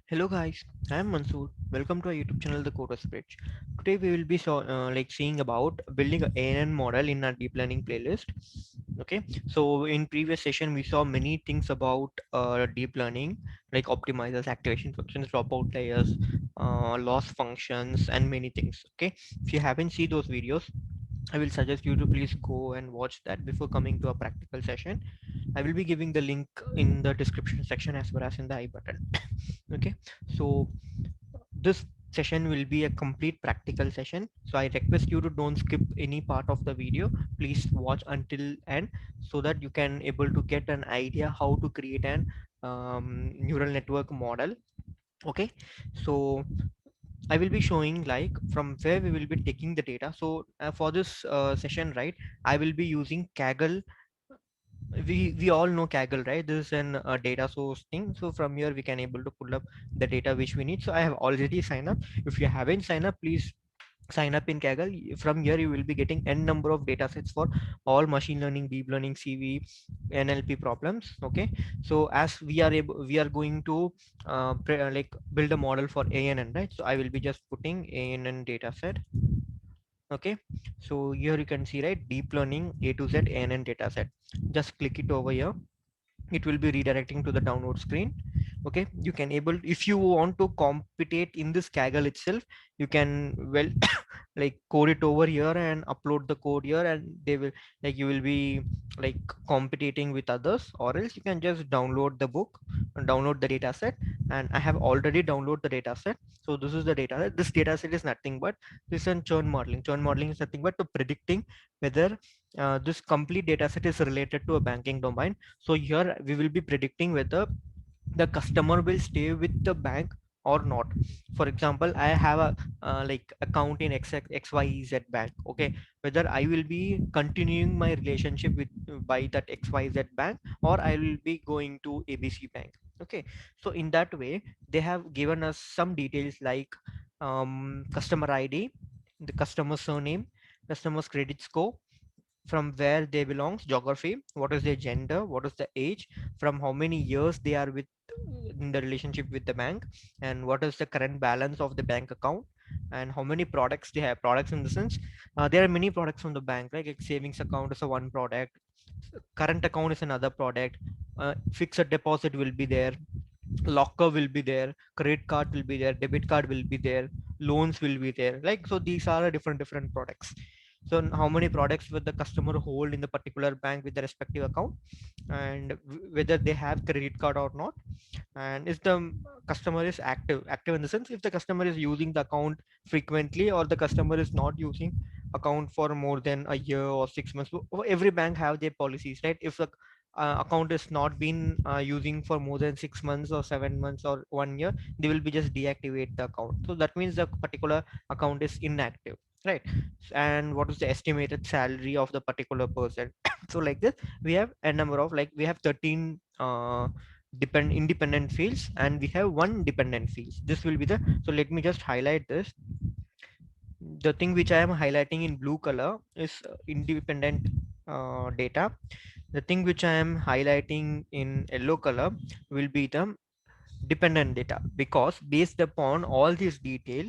Hello guys, I am Mansoor. Welcome to our YouTube channel, The Code Bridge. Today we will be seeing about building a ANN model in our deep learning playlist. Okay, so in previous session we saw many things about deep learning, like optimizers, activation functions, dropout layers, loss functions, and many things. Okay, if you haven't seen those videos, I will suggest you to please go and watch that before coming to a practical session. I will be giving the link in the description section as well as in the I button. Okay, so this session will be a complete practical session, so I request you to don't skip any part of the video. Please watch until end so that you can able to get an idea how to create an neural network model. Okay, so I will be showing like from where we will be taking the data. So for this session, right, I will be using Kaggle. We all know Kaggle, right? This is an data source thing. So from here we can able to pull up the data which we need. So I have already signed up. If you haven't signed up, please sign up in Kaggle. From here you will be getting n number of data sets for all machine learning, deep learning, CV, NLP problems. Okay, so as we are going to like build a model for ANN, right? So I will be just putting ANN data set. Okay, so here you can see, right, deep learning A to Z ANN data set. Just click it over here. It will be redirecting to the download screen. Okay, you can able, if you want to compute in this Kaggle itself, you can well like code it over here and upload the code here, and they will, like, you will be like competing with others, or else you can just download the book and download the data set. And I have already downloaded the data set. So this is the data set. This data set is nothing but this is churn modeling is nothing but to predicting whether this complete data set is related to a banking domain. So here we will be predicting whether the customer will stay with the bank or not. For example, I have a like account in XYZ bank. Okay, whether I will be continuing my relationship with by that XYZ bank, or I will be going to ABC bank. Okay, so in that way they have given us some details like customer ID, the customer surname, customer's credit score, from where they belongs, geography, what is their gender, what is the age, from how many years they are with in the relationship with the bank, and what is the current balance of the bank account, and how many products they have. Products in the sense, there are many products from the bank, like savings account is a one product, current account is another product, fixed deposit will be there, locker will be there, credit card will be there, debit card will be there, loans will be there. Like, so these are different products. So how many products will the customer hold in the particular bank with the respective account, and whether they have credit card or not, and if the customer is active in the sense, if the customer is using the account frequently, or the customer is not using account for more than a year or 6 months. Every bank have their policies, right? If the account is not been using for more than 6 months or 7 months or 1 year, they will be just deactivate the account. So that means the particular account is inactive, right? And what is the estimated salary of the particular person? So like this, we have a number of, like, we have 13 independent fields, and we have one dependent fields. This will be the, so let me just highlight this. The thing which I am highlighting in blue color is independent data. The thing which I am highlighting in yellow color will be the dependent data, because based upon all this detail,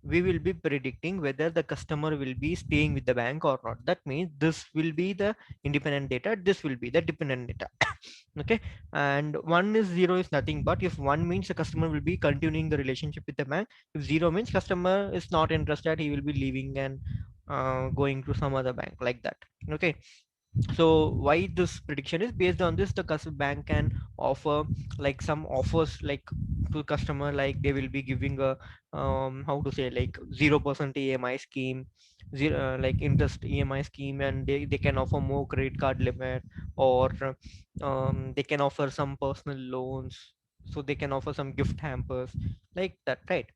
we will be predicting whether the customer will be staying with the bank or not. That means this will be the independent data, this will be the dependent data. Okay, and one is zero is nothing but, if one means the customer will be continuing the relationship with the bank, if zero means customer is not interested, he will be leaving and going to some other bank, like that. Okay, so why this prediction is based on this, the customer bank can offer like some offers, like to customer, like they will be giving a how to say, like 0% EMI scheme, zero like interest EMI scheme, and they can offer more credit card limit, or they can offer some personal loans, so they can offer some gift hampers, like that, right?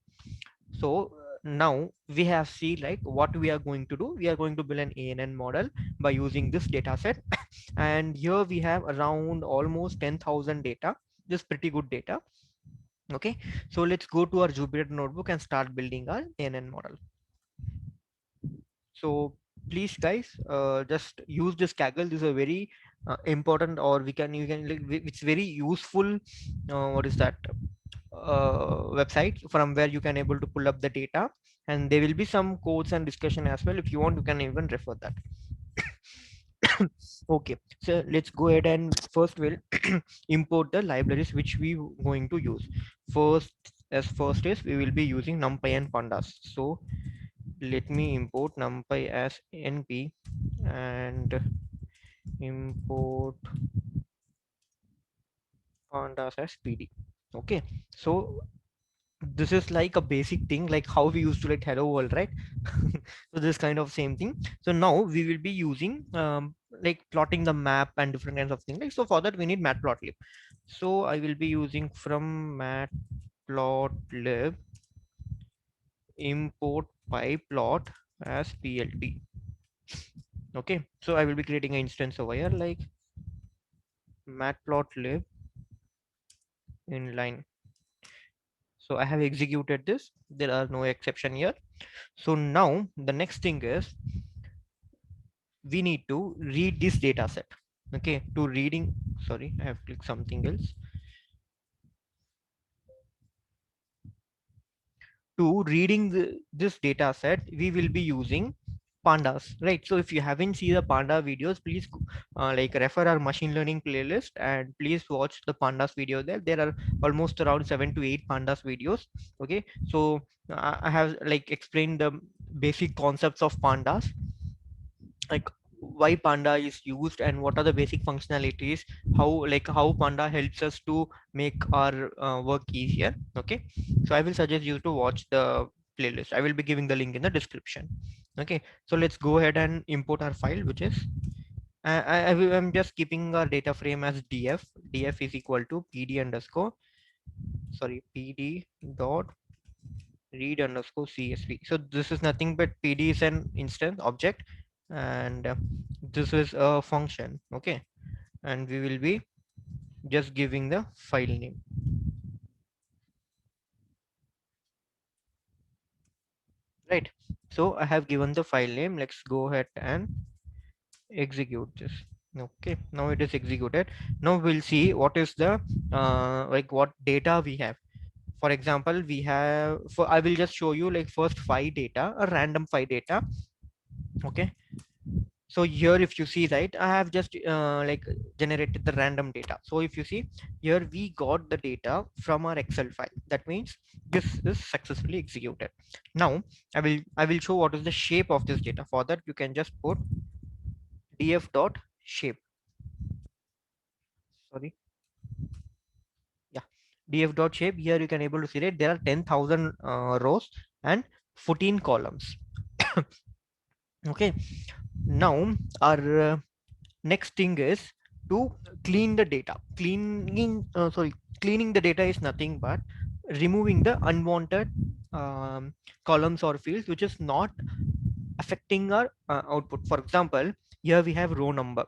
So now we have seen like what we are going to do. We are going to build an ANN model by using this data set. And here we have around almost 10,000 data, just pretty good data. Okay, so let's go to our Jupyter notebook and start building our ANN model. So please guys, just use this Kaggle. This is a very important, or we can, you can like, it's very useful. What is that? website from where you can able to pull up the data, and there will be some codes and discussion as well. If you want, you can even refer that. Okay, so let's go ahead and first we'll import the libraries which we going to use. First is we will be using NumPy and Pandas. So let me import NumPy as NP and import Pandas as PD. Okay, so this is like a basic thing, like how we used to write hello world, right? So this kind of same thing. So now we will be using like plotting the map and different kinds of things. Like, so for that we need matplotlib. So I will be using from matplotlib import pyplot as plt. Okay, so I will be creating an instance over here like matplotlib inline. So I have executed this. There are no exception here. So now the next thing is we need to read this data set. Okay, to reading, sorry, I have clicked something else. To reading this data set, we will be using pandas, right? So if you haven't seen the panda videos, please like refer our machine learning playlist and please watch the pandas video there. There are almost around 7 to 8 pandas videos. Okay, so I have like explained the basic concepts of pandas, like why panda is used and what are the basic functionalities, how panda helps us to make our work easier. Okay, so I will suggest you to watch the playlist. I will be giving the link in the description. Okay, so let's go ahead and import our file, which is I'm just keeping our data frame as df is equal to pd underscore, sorry, pd dot read underscore csv. So this is nothing but pd is an instance object, and this is a function. Okay, and we will be just giving the file name, right? So I have given the file name. Let's go ahead and execute this. Okay, now it is executed. Now we'll see what is the like what data we have. For example, we have, for I will just show you like first 5 data, a random 5 data. Okay, so here if you see, right, I have just like generated the random data. So if you see here, we got the data from our excel file. That means this is successfully executed. Now I will show what is the shape of this data. For that you can just put df dot shape, sorry, yeah, df dot shape. Here you can able to see that there are 10,000 rows and 14 columns. Okay, now our next thing is to clean the data. Cleaning the data is nothing but removing the unwanted columns or fields which is not affecting our output. For example, here we have row number.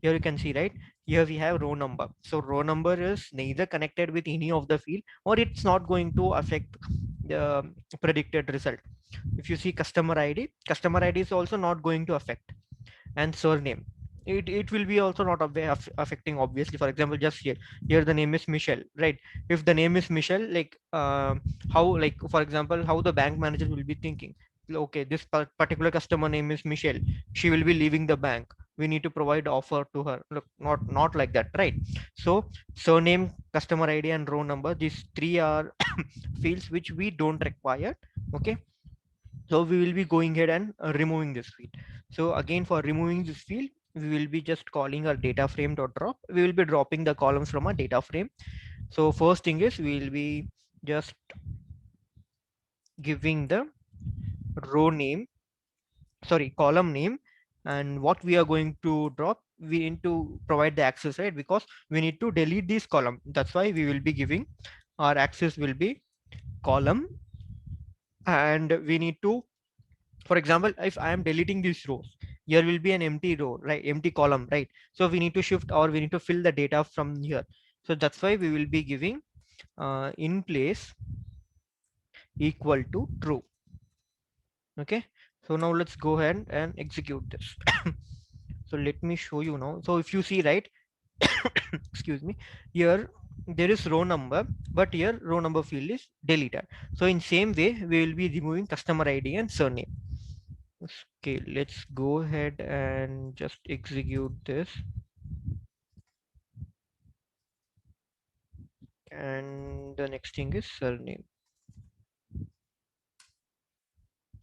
Here you can see, right, here we have row number. So row number is neither connected with any of the field, or it's not going to affect the predicted result. If you see customer id is also not going to affect, and surname, it will be also not affecting, obviously. For example, just here the name is Michelle, right? If the name is Michelle, like how, like for example, how the bank manager will be thinking, okay, this particular customer name is Michelle, she will be leaving the bank, we need to provide offer to her. Look, not like that, right? So surname, customer id and row number, these three are fields which we don't require. Okay, so we will be going ahead and removing this field. So again, for removing this field, we will be just calling our data frame dot drop. We will be dropping the columns from our data frame. So first thing is we will be just giving the row name, sorry, column name, and what we are going to drop, we need to provide the access, right? Because we need to delete this column. That's why we will be giving our access will be column, and we need to, for example, if I am deleting these rows, here will be an empty row, right, empty column, right? So we need to shift, or we need to fill the data from here. So that's why we will be giving in place equal to true. Okay, so now let's go ahead and execute this. So let me show you now. So if you see, right, excuse me, here there is row number, but here row number field is deleted. So in same way, we will be removing customer ID and surname. Okay, let's go ahead and just execute this. And the next thing is surname.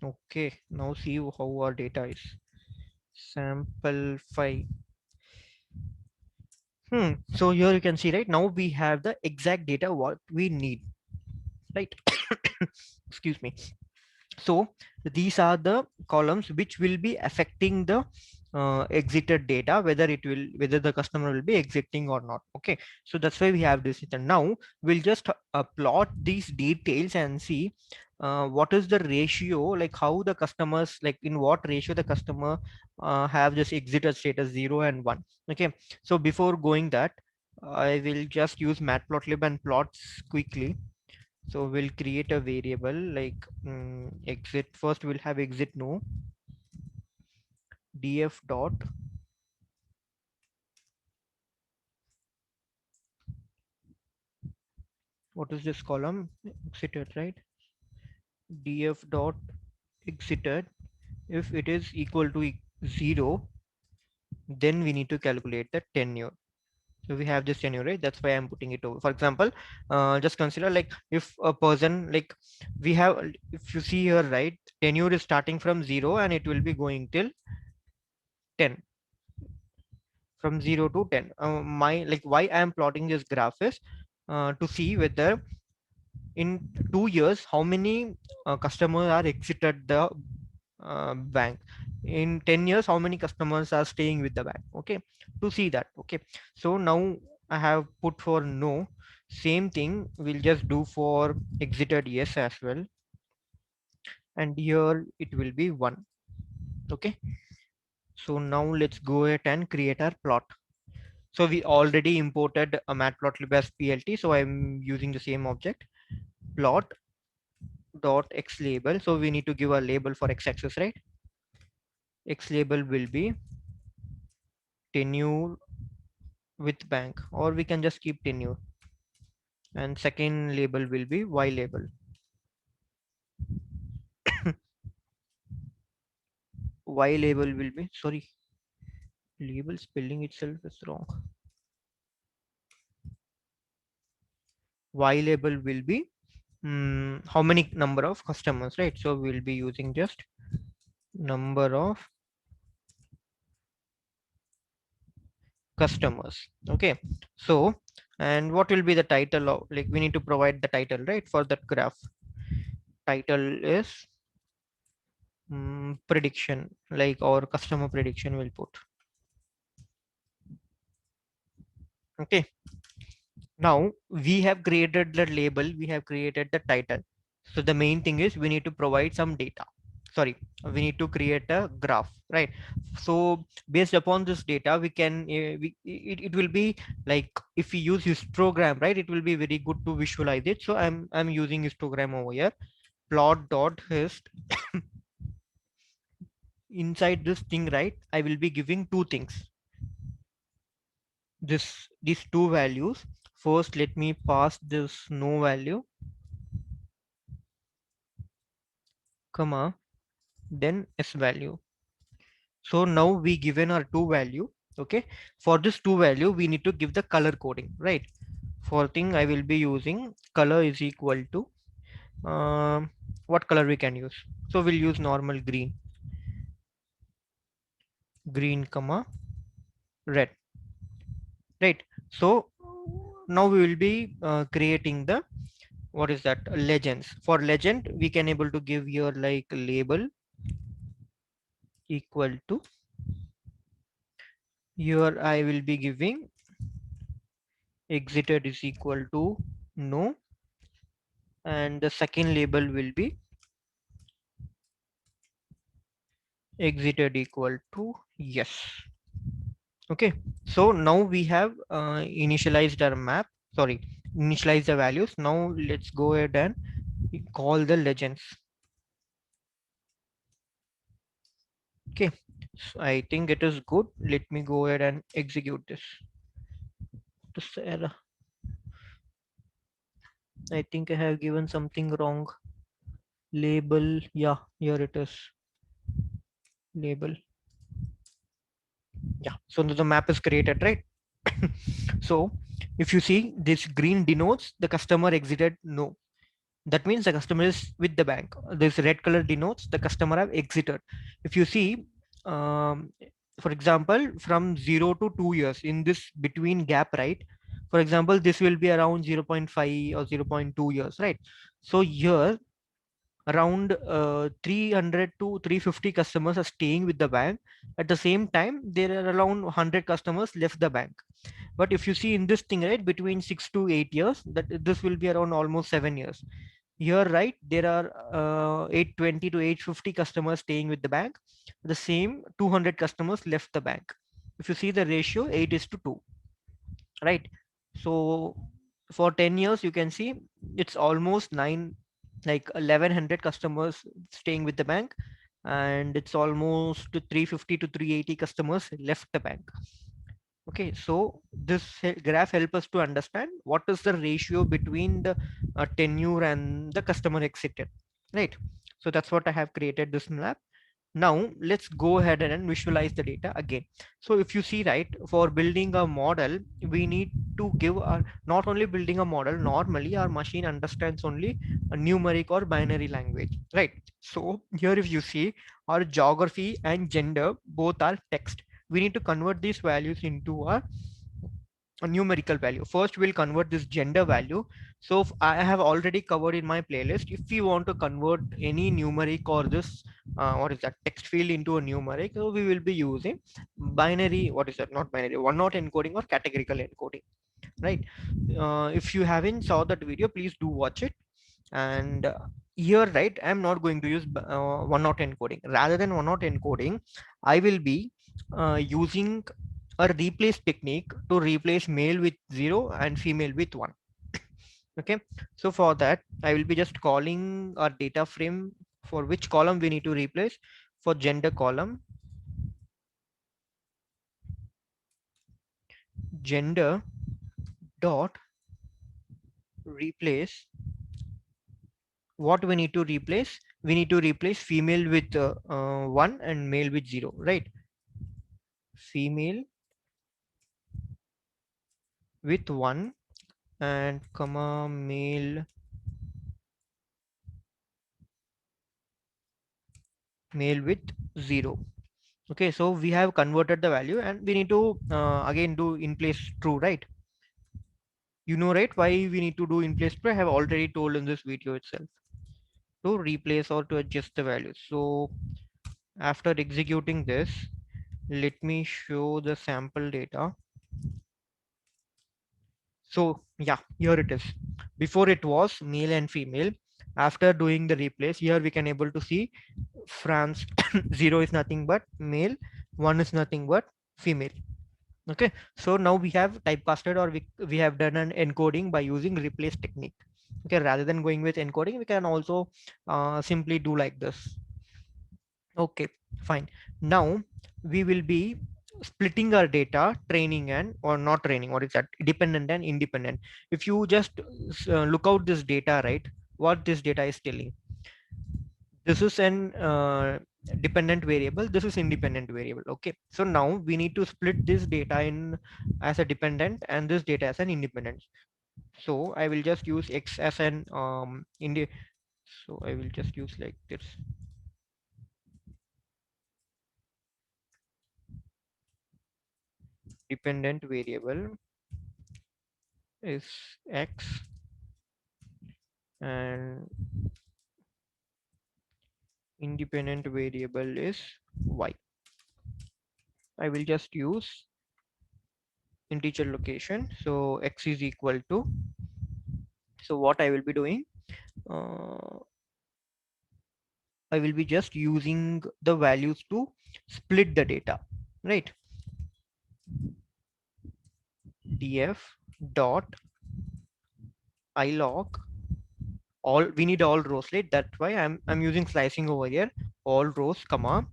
Okay, now see how our data is. Sample 5. So here you can see, right, now we have the exact data what we need, right? Excuse me. So these are the columns which will be affecting the exited data, whether the customer will be exiting or not. Okay, so that's why we have this. And now we'll just plot these details and see what is the ratio, like how the customers, like in what ratio the customer have this exited status 0 and 1. Okay, so before going that, I will just use matplotlib and plots quickly. So we'll create a variable like exit. First we'll have exit no df dot, what is this column, exited, right? Df dot exited. If it is equal to 0, then we need to calculate the tenure. So we have this tenure, right? That's why I'm putting it over. For example, just consider like if a person, like we have, if you see here, right, tenure is starting from 0 and it will be going till 10, from 0 to 10. My, like, why I am plotting this graph is to see whether in 2 years how many customers are exited the bank. In 10 years how many customers are staying with the bank. Okay, to see that. Okay, so now I have put for no. Same thing we'll just do for exited yes as well, and here it will be 1. Okay, so now let's go ahead and create our plot. So we already imported a matplotlib as plt, so I'm using the same object, plot dot x label. So we need to give a label for x-axis, right? X label will be tenure with bank, or we can just keep tenure, and second label will be y label. Y label will be, sorry, label spelling itself is wrong. Y label will be how many number of customers, right? So we'll be using just number of customers. Okay, so and what will be the title of, like we need to provide the title, right, for that graph. Title is prediction, like our customer prediction will put. Okay, now we have created the label, we have created the title. So the main thing is we need to provide some data, sorry, we need to create a graph, right? So based upon this data we can it will be like, if we use histogram, right, it will be very good to visualize it. So I'm using histogram over here. Plot dot hist. Inside this thing, right, I will be giving two things, these two values. First let me pass this no value, comma, then s value. So now we given our two value. Okay, for this two value we need to give the color coding, right? For thing I will be using color is equal to what color we can use. So we'll use normal green, comma red, right? So now we will be creating the, what is that, legends. For legend we can able to give here like label equal to, here I will be giving exited is equal to no, and the second label will be exited equal to yes. Okay, so now we have initialized our map, sorry, initialize the values. Now let's go ahead and call the legends. Okay, so I think it is good. Let me go ahead and execute this error. I think I have given something wrong. Label, yeah, here it is. Label, yeah. So the map is created, right? So if you see, this green denotes the customer exited no. That means the customer is with the bank. This red color denotes the customer have exited. If you see, um, for example, from 0 to 2 years in this between gap, right? For example, this will be around 0.5 or 0.2 years, right? So here around 300 to 350 customers are staying with the bank. At the same time, there are around 100 customers left the bank. But if you see in this thing, right, between 6 to 8 years, that this will be around almost 7 years. Here, right, there are 820 to 850 customers staying with the bank. The same 200 customers left the bank. If you see the ratio, 8 is to 2, right? So for 10 years, you can see it's almost 9, like 1100 customers staying with the bank, and it's almost 350 to 380 customers left the bank. Okay, so this graph help us to understand what is the ratio between the tenure and the customer exited, right? So that's what I have created this map. Now let's go ahead and visualize the data again. So if you see, right, for building a model, we need to give our, not only building a model, normally our machine understands only a numeric or binary language, right? So here if you see, our geography and gender both are text. We need to convert these values into a numerical value. First we'll convert this gender value. So I have already covered in my playlist, if we want to convert any numeric or this what is that text field into a numeric, so we will be using binary, what is that, not binary, one not encoding or categorical encoding, right? If you haven't saw that video, please do watch it. And here, right, I'm not going to use one not encoding. Rather than one not encoding, I will be using a replace technique to replace male with 0 and female with 1. Okay, so for that I will be just calling our data frame, for which column we need to replace. For gender column, gender dot replace, what we need to replace, we need to replace female with 1 and male with 0, right? Female with 1 and comma male with 0. Okay, so we have converted the value and we need to again do in place true, right? You know, right, why we need to do in place true? I have already told in this video itself, to replace or to adjust the value. So after executing this, let me show the sample data. So yeah, here it is. Before it was male and female. After doing the replace, here we can able to see France 0 is nothing but male, 1 is nothing but female. Okay, so now we have typecasted, or we have done an encoding by using replace technique. Okay, rather than going with encoding, we can also simply do like this. Okay, fine. Now we will be splitting our data, training and or not training, what is that, dependent and independent. If you just look out this data, right, what this data is telling, this is an dependent variable, this is independent variable. Okay, so now we need to split this data in as a dependent and this data as an independent. So I will just use x as an so I will just use like this, dependent variable is x and independent variable is y. I will just use integer location, so x is equal to, so what I will be doing, uh, I will be just using the values to split the data, right? Df dot ilog, all, we need all rows, right? That's why I'm using slicing over here, all rows comma,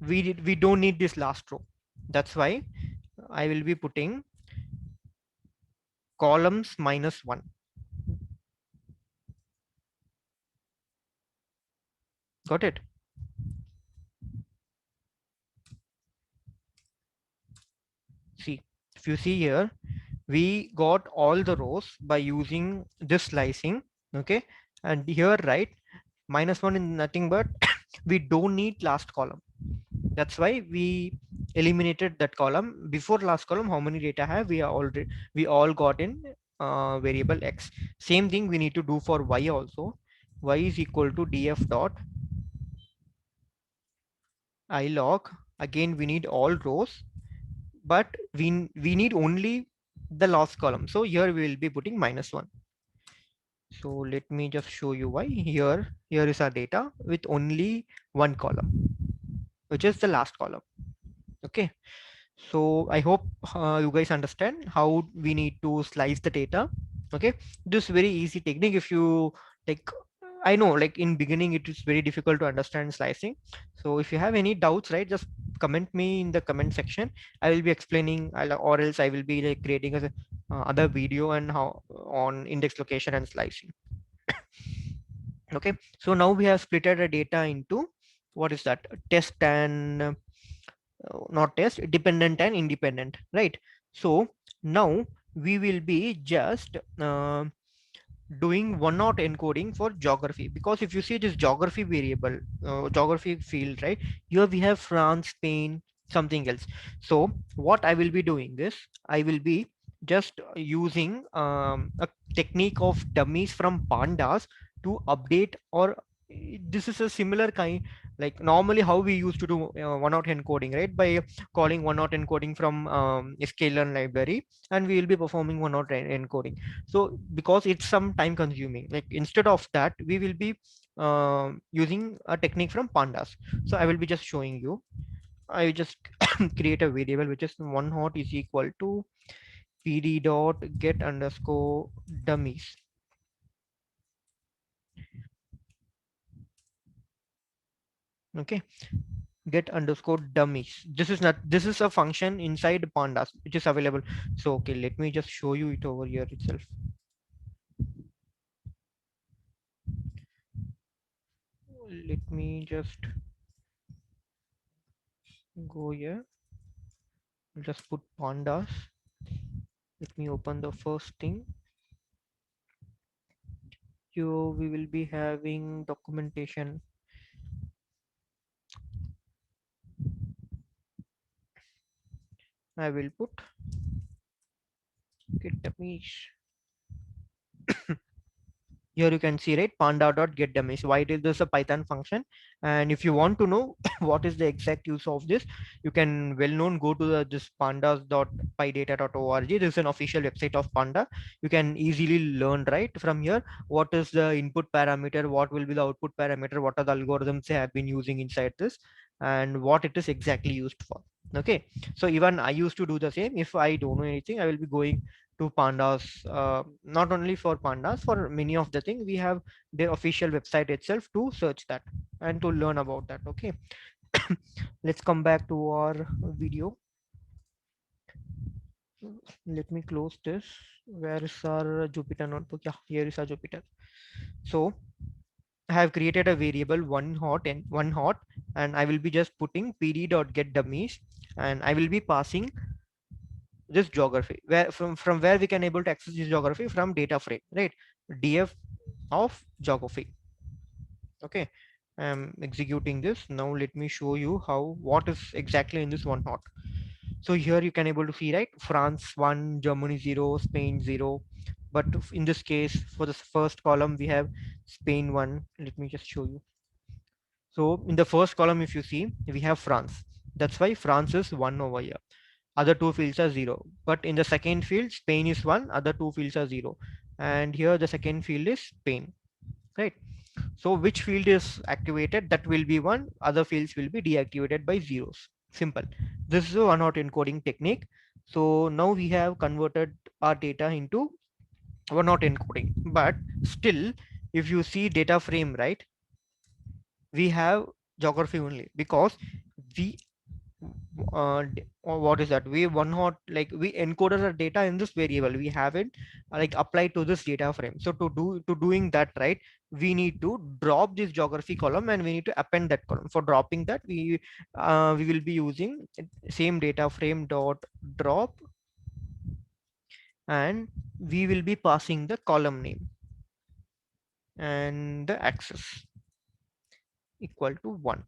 we don't need this last row. That's why I will be putting columns minus 1. Got it? See, if you see here, we got all the rows by using this slicing. Okay, and here, right, -1 is nothing but we don't need last column. That's why we eliminated that column. Before last column, how many data have we all got in variable x. Same thing we need to do for y also. Y is equal to df dot I log. Again, we need all rows, but we need only the last column. So here we will be putting -1. So let me just show you why. Here is our data with only one column, which is the last column. Okay. So I hope you guys understand how we need to slice the data. Okay. This very easy technique. If you like, I know like in beginning, it is very difficult to understand slicing. So if you have any doubts, right, just comment me in the comment section. I will be explaining, or else I will be like creating a other video and how on index location and slicing. Okay, so now we have splitted the data into what is that, test and not test, dependent and independent, right? So now we will be just doing one-hot encoding for geography, because if you see this geography variable, geography field, right, here we have France, Spain, something else. So what I will be doing is I will be just using a technique of dummies from pandas to update, or this is a similar kind, like normally how we used to do one-hot encoding, right, by calling one-hot encoding from sklearn library, and we will be performing one-hot encoding. So because it's some time consuming, like instead of that we will be using a technique from pandas. So I will be just showing you. I will just create a variable which is one hot is equal to pd dot get underscore dummies. Okay, get underscore dummies. This is not, this is a function inside pandas which is available. So okay, let me just show you it over here itself. Let me just go here, just put pandas. Let me open the first thing. Here we will be having documentation. I will put get dummies. Here you can see, right, panda.get dummies. Why is this a Python function? And if you want to know what is the exact use of this, you can well known go to this pandas.pydata.org. This is an official website of Panda. You can easily learn right from here what is the input parameter, what will be the output parameter, what are the algorithms they have been using inside this, and what it is exactly used for. Okay, so even I used to do the same. If I don't know anything, I will be going to pandas. Not only for pandas, for many of the things we have their official website itself to search that and to learn about that. Okay. Let's come back to our video. Let me close this. Where is our Jupyter notebook? Yeah, here is our Jupyter. So I have created a variable one hot, and I will be just putting pd.getDummies, and I will be passing this geography, where from where we can able to access this geography, from data frame, right, df of geography. Okay, I'm executing this now. Let me show you how, what is exactly in this one hot. So here you can able to see, right, France 1, Germany 0, Spain 0, but in this case for the first column we have Spain 1. Let me just show you. So in the first column, if you see, we have France. That's why France is 1 over here. Other two fields are 0. But in the second field, Spain is 1, other two fields are 0. And here the second field is Spain, right? So which field is activated, that will be 1, other fields will be deactivated by zeros. Simple. This is a one-hot encoding technique. So now we have converted our data into one-hot encoding. But still, if you see data frame, right, we have geography only, because we what is that, we one hot, like we encoded our data in this variable, we have it like applied to this data frame. So to doing that, right, we need to drop this geography column and we need to append that column. For dropping that, we will be using same data frame dot drop, and we will be passing the column name and the axis equal to 1.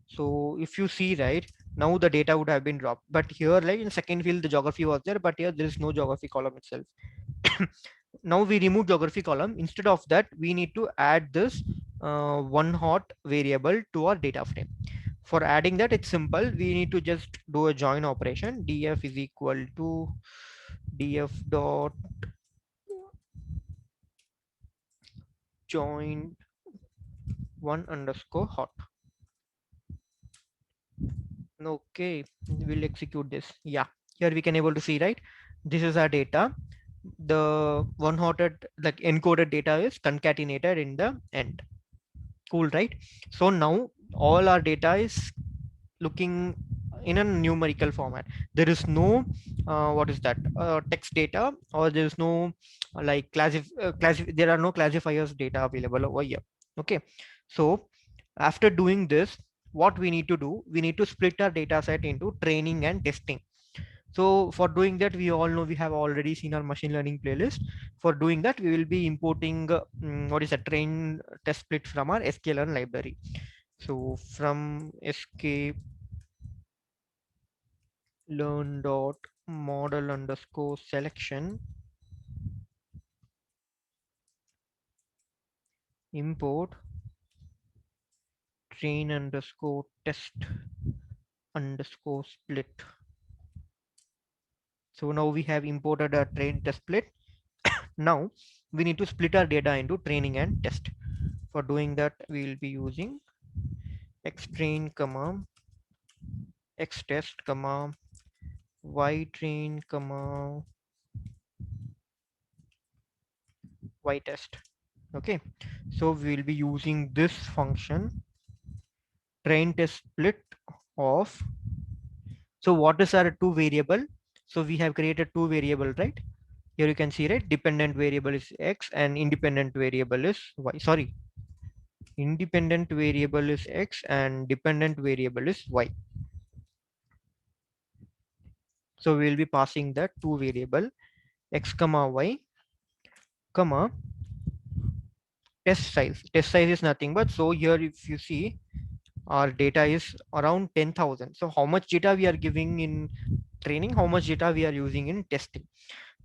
So if you see, right, now the data would have been dropped, but here, like in second field the geography was there, but here there is no geography column itself. Now we remove geography column. Instead of that, we need to add this one hot variable to our data frame. For adding that, it's simple. We need to just do a join operation. Df is equal to df dot join one underscore hot. Okay, we'll execute this. Yeah, here we can able to see, right, this is our data. The one hotted, like encoded data is concatenated in the end. Cool, right? So now all our data is looking in a numerical format. There is no what is that text data, or there is no like there are no classifiers data available over here. Okay, so after doing this, what we need to do, we need to split our data set into training and testing. So for doing that, we all know, we have already seen our machine learning playlist. For doing that, we will be importing what is a train test split from our sklearn library. So from sklearn dot model underscore selection, import train underscore test underscore split. So now we have imported a train test split. Now we need to split our data into training and test. For doing that, we will be using xtrain comma xtest comma ytrain comma ytest. Okay, so we will be using this function train test split of, so what is our two variable? So we have created two variable, right? Here you can see, right, dependent variable is x and independent variable is y. Sorry, independent variable is x and dependent variable is y. So we will be passing that two variable x comma y comma test size. Test size is nothing but, so here if you see, our data is around 10,000. So how much data we are giving in training, how much data we are using in testing.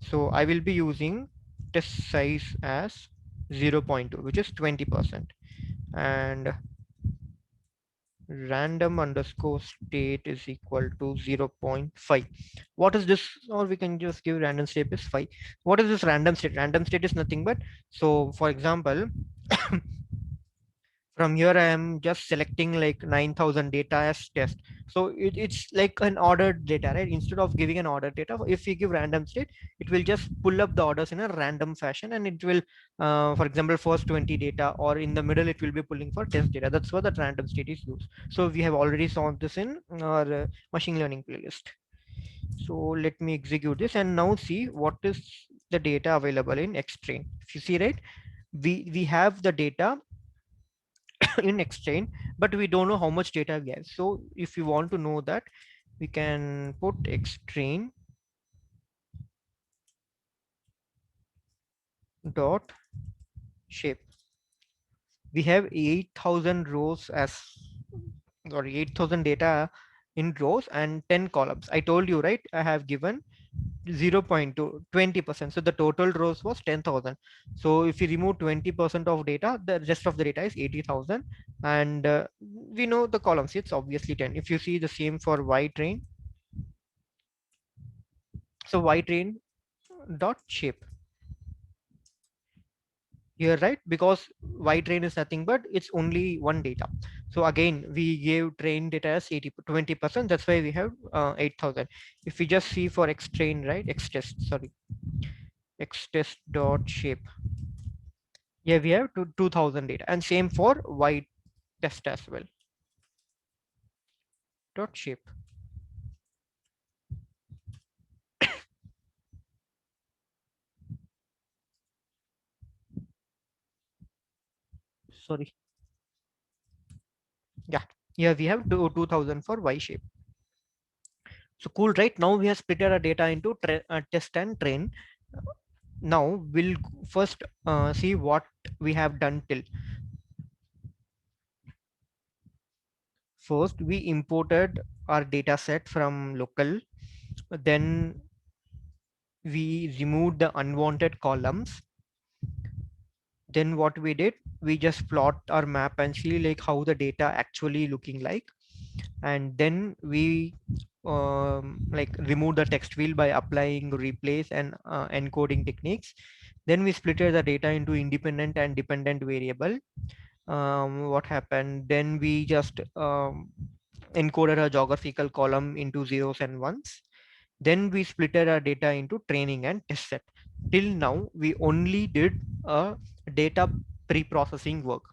So I will be using test size as 0.2, which is 20%, and random underscore state is equal to 0.5. What is this? Or we can just give random state is 5. What is this random state? Random state is nothing but, so for example, from here I am just selecting like 9,000 data as test. So it's like an ordered data, right? Instead of giving an ordered data, if we give random state, it will just pull up the orders in a random fashion, and it will for example, first 20 data, or in the middle it will be pulling for test data. That's what that random state is used. So we have already saw this in our machine learning playlist. So let me execute this and now see what is the data available in xtrain. If you see, right, we have the data in xtrain, but we don't know how much data we have. So if you want to know that, we can put xtrain dot shape. We have 8,000 rows as, or 8,000 data in rows and 10 columns. I told you, right, I have given 0.2 20%, so the total rows was 10,000. So if you remove 20% of data, the rest of the data is 80,000, and we know the columns, it's obviously 10. If you see the same for ytrain, so ytrain dot shape here, right, because ytrain is nothing but it's only one data. So again, we gave train data as 20%, that's why we have 8,000. If we just see for xtrain, right, xtest, sorry, xtest dot shape, yeah, we have 2,000 data, and same for y test as well, dot shape. sorry. Yeah, here we have 2000 for Y shape. So cool, right? Now we have split our data into test and train. Now we'll first see what we have done till. First, we imported our data set from local. Then we removed the unwanted columns. Then what we did, we just plot our map and see like how the data actually looking like. And then we like remove the text field by applying replace and encoding techniques. Then we split the data into independent and dependent variable. What happened, then we just encoded a geographical column into zeros and ones. Then we splitted our data into training and test set. Till now we only did a data pre-processing work.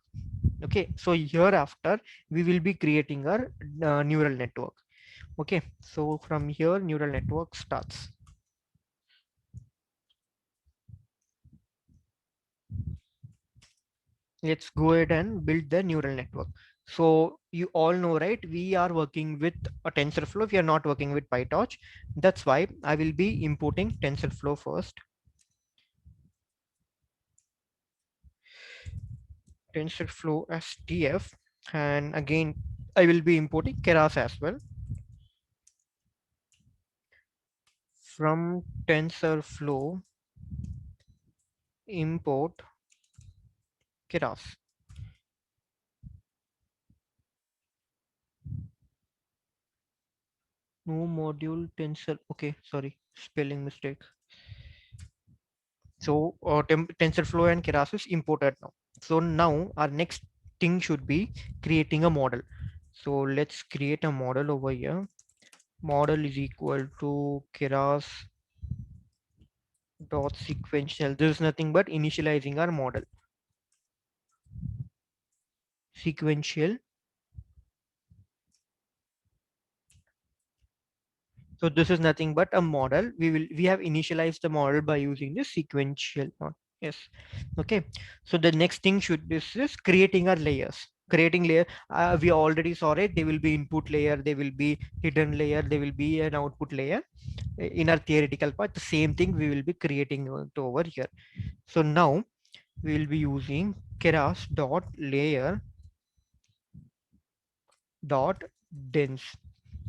Okay, so hereafter we will be creating our neural network. Okay, so from here neural network starts. Let's go ahead and build the neural network. So you all know, right? We are working with a TensorFlow. If you are not working with PyTorch, that's why I will be importing TensorFlow first. TensorFlow as TF, and again I will be importing Keras as well. From TensorFlow import Keras. No module tensor. Okay, sorry, spelling mistake. So TensorFlow and Keras is imported now. So now our next thing should be creating a model. So let's create a model over here. Model is equal to Keras dot sequential. This is nothing but initializing our model. Sequential. So this is nothing but a model. We have initialized the model by using this sequential node. Yes. Okay. So the next thing should this is creating our layers. Creating layer. We already saw it. There will be input layer. There will be hidden layer. There will be an output layer. In our theoretical part, the same thing we will be creating over here. So now we will be using keras dot layer dot dense.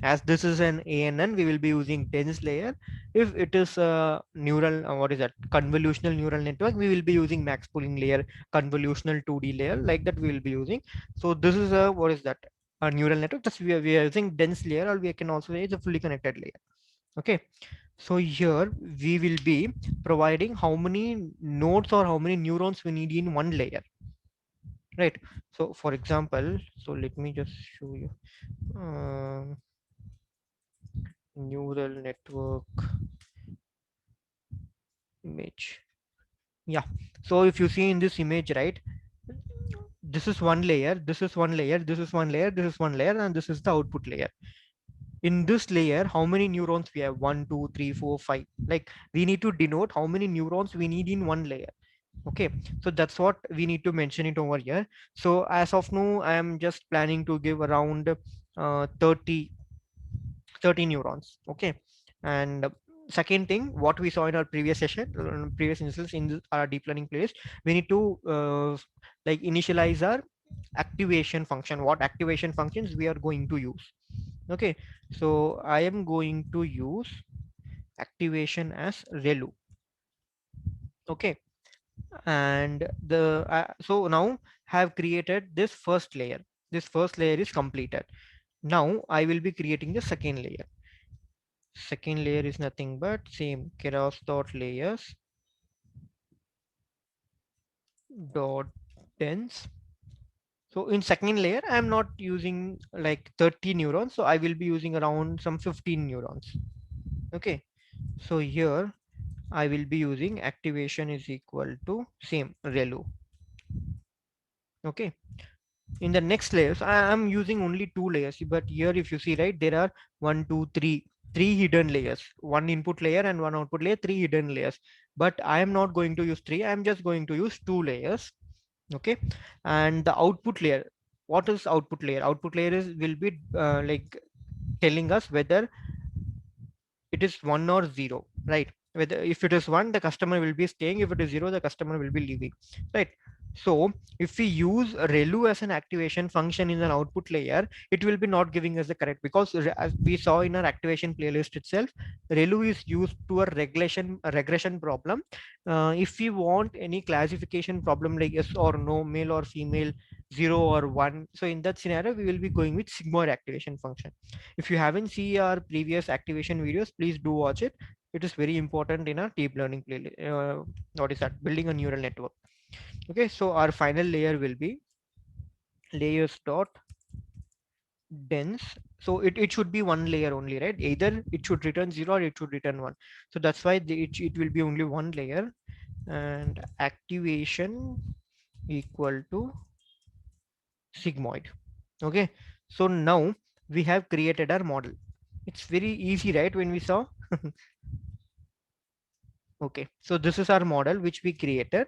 As this is an ANN, we will be using dense layer. If it is a neural, what is that? Convolutional neural network, we will be using max pooling layer, convolutional 2D layer, like that we will be using. So this is a, what is that? A neural network. Just we are using dense layer, or we can also use a fully connected layer. Okay. So here we will be providing how many nodes or how many neurons we need in one layer, right? So for example, so let me just show you. Neural network image. Yeah, so if you see in this image, right, this is one layer, this is one layer, this is one layer, this is one layer, and this is the output layer. In this layer, how many neurons we have? 1, 2, 3, 4, 5. Like we need to denote how many neurons we need in one layer. Okay, so that's what we need to mention it over here. So as of now I am just planning to give around 30 neurons. Okay, and second thing, what we saw in our previous session, previous instance in our deep learning playlist, we need to like initialize our activation function. What activation functions we are going to use? Okay, so I am going to use activation as relu. Okay, and the so now have created this first layer. This first layer is completed. Now I will be creating the second layer. Second layer is nothing but same keras dot layers dot dense. So in second layer I am not using like 30 neurons, so I will be using around some 15 neurons. Okay, so here I will be using activation is equal to same relu. Okay, in the next layers I am using only two layers, but here if you see, right, there are one, two, three hidden layers, one input layer and one output layer, three hidden layers. But I am not going to use three, I am just going to use two layers. Okay, and the output layer, what is output layer? Output layer is will be like telling us whether it is 1 or 0, right? Whether if it is 1, the customer will be staying; if it is 0, the customer will be leaving, right? So if we use relu as an activation function in an output layer, it will be not giving us the correct, because as we saw in our activation playlist itself, relu is used to a regression problem. If we want any classification problem like yes or no, male or female, 0 or 1, so in that scenario we will be going with sigmoid activation function. If you haven't seen our previous activation videos, please do watch it. It is very important in a deep learning playlist. What is that? Building a neural network. Okay, so our final layer will be layers dot dense. So it should be one layer only, right? Either it should return 0 or it should return 1. So that's why it will be only one layer, and activation equal to sigmoid. Okay, so now we have created our model. It's very easy, right? When we saw okay, so this is our model which we created.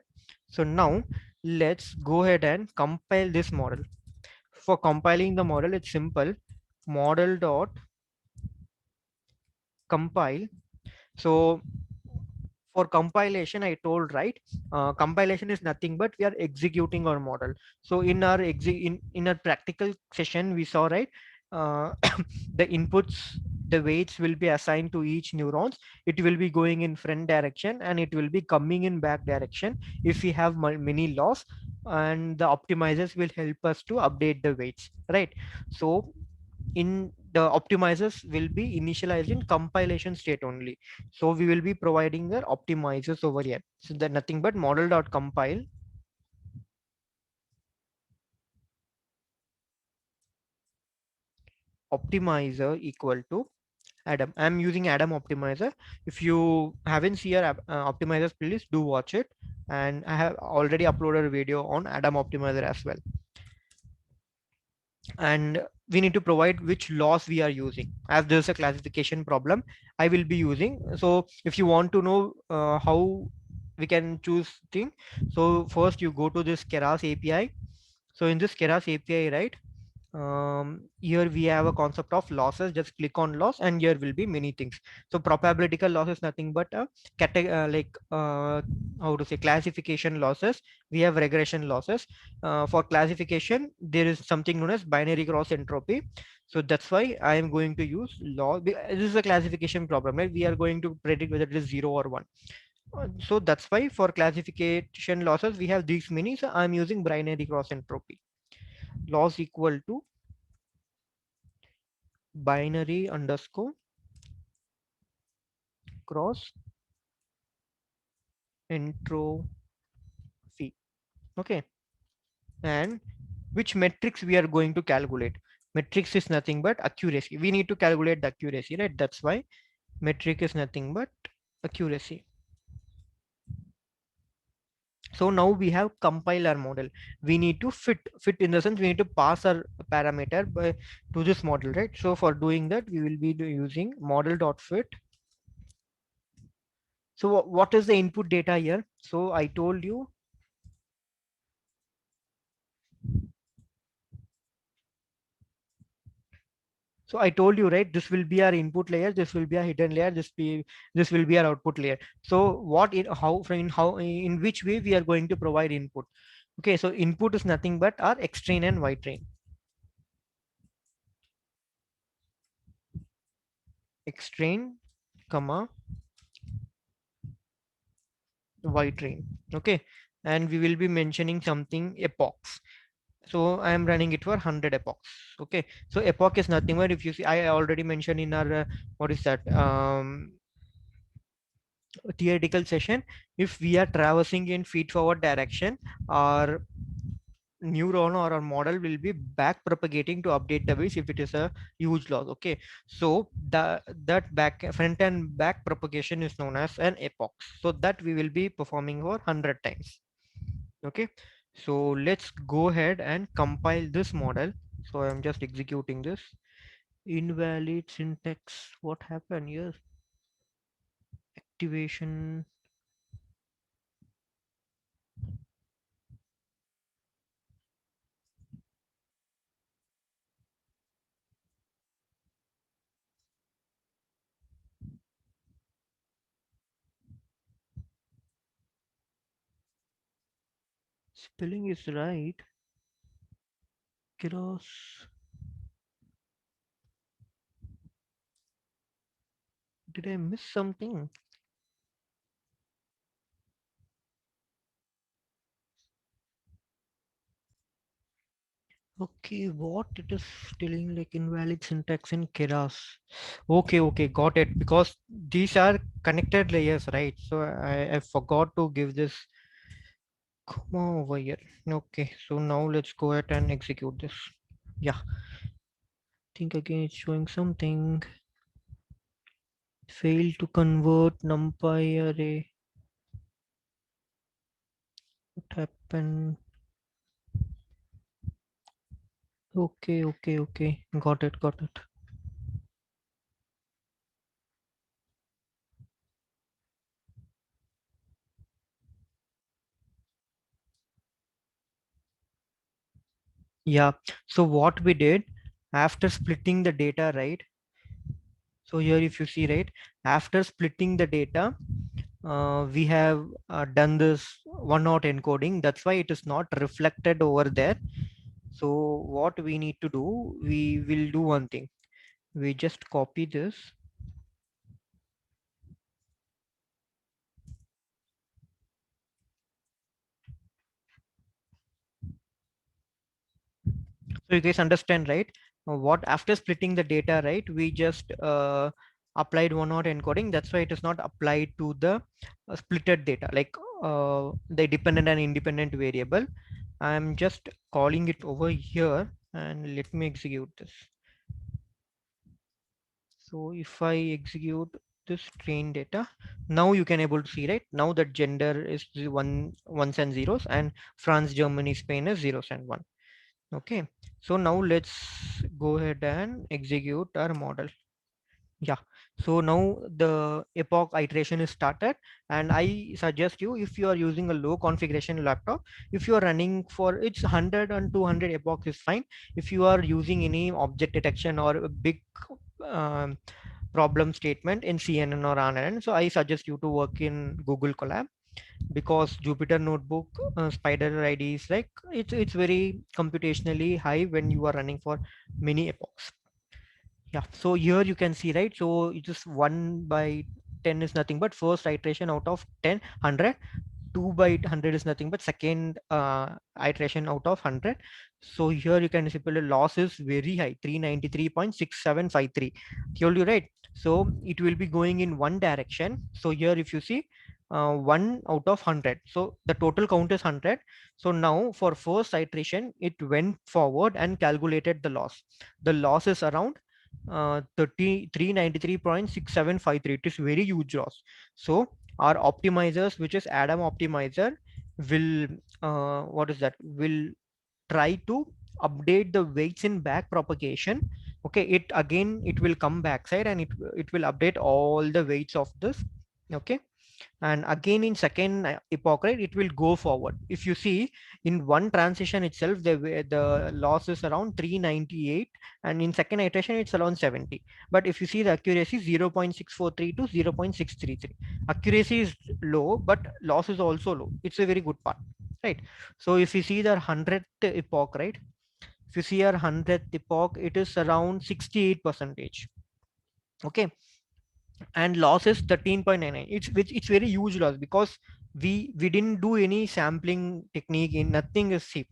So now let's go ahead and compile this model. For compiling the model, it's simple. Model dot compile. So for compilation, I told, right, compilation is nothing but we are executing our model. So in our in our practical session we saw, right, uh, the inputs, the weights will be assigned to each neurons. It will be going in front direction and it will be coming in back direction if we have many laws, and the optimizers will help us to update the weights, right? So in the optimizers will be initialized in compilation state only. So we will be providing the optimizers over here. So that nothing but model.compile optimizer equal to Adam. I'm using Adam optimizer. If you haven't seen our optimizers, please do watch it. And I have already uploaded a video on Adam optimizer as well. And we need to provide which loss we are using. As there's a classification problem, I will be using. So if you want to know how we can choose thing, so first you go to this Keras API. So in this Keras API, right, here we have a concept of losses. Just click on loss and here will be many things. So probabilitical loss is nothing but a how to say, classification losses. We have regression losses. For classification there is something known as binary cross entropy. So that's why I am going to use loss. This is a classification problem, right? We are going to predict whether it is 0 or 1. So that's why for classification losses we have these many. So I'm using binary cross entropy. Loss equal to binary underscore cross entropy. Okay, and which metrics we are going to calculate? Metrics is nothing but accuracy. We need to calculate the accuracy, right? That's why metric is nothing but accuracy. So now we have compile our model. We need to fit in the sense we need to pass our parameter to this model, right? So for doing that we will be using model.fit. So what is the input data here? So I told you, so I told you, right, this will be our input layer, this will be a hidden layer, this will be our output layer. So what in how in which way we are going to provide input? Okay, so input is nothing but our X train and Y train. X train, comma, Y train. Okay, and we will be mentioning something epochs. So I am running it for 100 epochs. Okay, so epoch is nothing but, if you see, I already mentioned in our what is that, theoretical session, if we are traversing in feed forward direction, our neuron or our model will be back propagating to update the base if it is a huge loss. Okay, so that back front and back propagation is known as an epoch. So that we will be performing for 100 times. Okay, so let's go ahead and compile this model. So I'm just executing this. Invalid syntax, what happened here? Activation. Spelling is right. Keras. Did I miss something? Okay, what it is telling like invalid syntax in Keras. Okay, got it. Because these are connected layers, right? So I forgot to give this comma over here. Okay, so now let's go ahead and execute this. Yeah, think again it's showing something. Failed to convert numpy array. What happened? Okay. Got it. Yeah. So what we did after splitting the data, right? So here, if you see, right, after splitting the data, we have done this one hot encoding. That's why it is not reflected over there. So what we need to do, we will do one thing. We just copy this. So you guys understand, right? What after splitting the data, right? We just applied one hot encoding. That's why it is not applied to the splitted data, like the dependent and independent variable. I'm just calling it over here, and let me execute this. So if I execute this train data, now you can able to see, right? Now that gender is ones and zeros, and France, Germany, Spain is zeros and one. Okay, so now let's go ahead and execute our model. Yeah, so now the epoch iteration is started, and I suggest you, if you are using a low configuration laptop, if you are running for it's 100 and 200 epoch is fine. If you are using any object detection or a big um, problem statement in CNN or RNN, so I suggest you to work in Google Colab, because Jupyter Notebook, Spider ID is like it's very computationally high when you are running for many epochs. Yeah, so here you can see, right? So it is 1 by 10 is nothing but first iteration out of 10, 100. 2 by 100 is nothing but second iteration out of 100. So here you can see the loss is very high, 393.6753. Told you, right? So it will be going in one direction. So here if you see 1 out of 100, so the total count is 100. So now for first iteration it went forward and calculated the loss. The loss is around 393.6753. It is very huge loss. So our optimizers, which is Adam optimizer, will what is that, will try to update the weights in back propagation. Okay, it again it will come backside, and it will update all the weights of this. Okay, and again in second epoch, right, it will go forward. If you see in one transition itself, the loss is around 398, and in second iteration it's around 70. But if you see the accuracy 0.643 to 0.633, accuracy is low but loss is also low. It's a very good part, right? So if you see the 100th epoch, right, if you see our 100th epoch, it is around 68 percentage. Okay, and loss is 13.99. It's very huge loss, because we didn't do any sampling technique in nothing is see.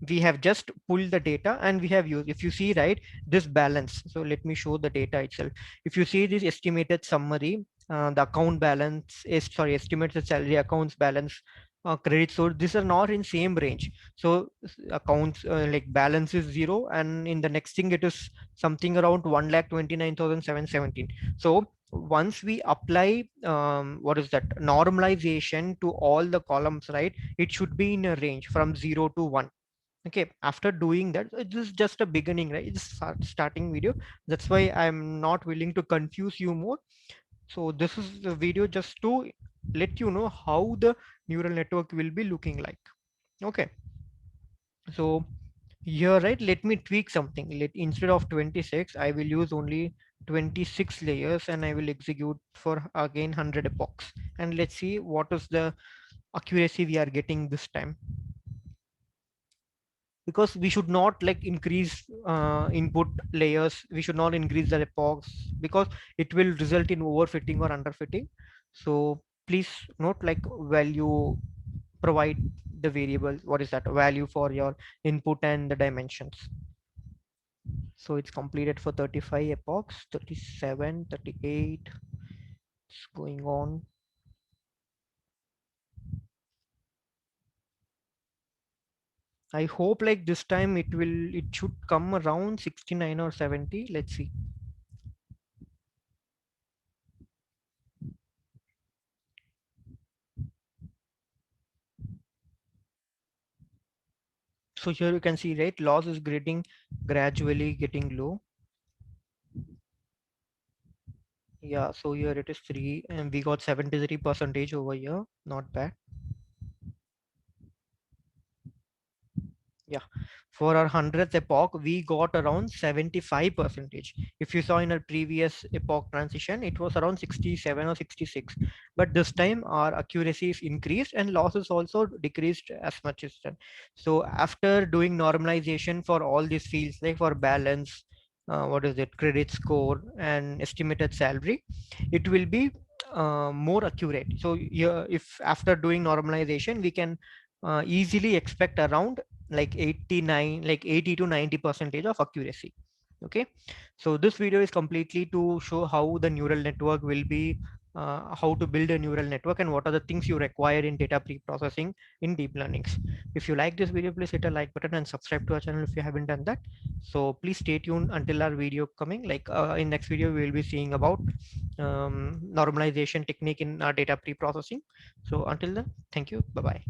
We have just pulled the data and we have used, if you see, right, this balance. So let me show the data itself. If you see this estimated summary, the account balance is, sorry, estimated salary, accounts balance, credit source, these are not in same range. So accounts like balance is zero, and in the next thing it is something around 1,29,717. So once we apply what is that, normalization to all the columns, right, it should be in a range from 0 to 1. Okay, after doing that, it is just a beginning, right? It's starting video. That's why I'm not willing to confuse you more. So this is the video just to let you know how the neural network will be looking like. Okay, so here, right, let me tweak something. Instead of 26, I will use only 26 layers, and I will execute for again 100 epochs, and let's see what is the accuracy we are getting this time. because we should not like increase input layers, we should not increase the epochs, because it will result in overfitting or underfitting. So please note, like, value, provide the variable, what is that value for your input and the dimensions. So it's completed for 35 epochs, 37, 38. It's going on. I hope like this time it should come around 69 or 70. Let's see. So here you can see, right, loss is getting gradually getting low. Yeah, so here it is 3 and we got 73% over here. Not bad. Yeah, for our 100th epoch we got around 75%. If you saw in our previous epoch transition, it was around 67 or 66, but this time our accuracy is increased and losses also decreased as much as that. So after doing normalization for all these fields, like for balance, what is it, credit score and estimated salary, it will be more accurate. So yeah, if after doing normalization we can easily expect around like 89, like 80 to 90% of accuracy. Okay, so this video is completely to show how the neural network will be, how to build a neural network and what are the things you require in data pre-processing in deep learnings. If you like this video, please hit a like button and subscribe to our channel if you haven't done that. So please stay tuned until our video coming, like in next video we will be seeing about normalization technique in our data pre-processing. So until then, thank you, bye bye.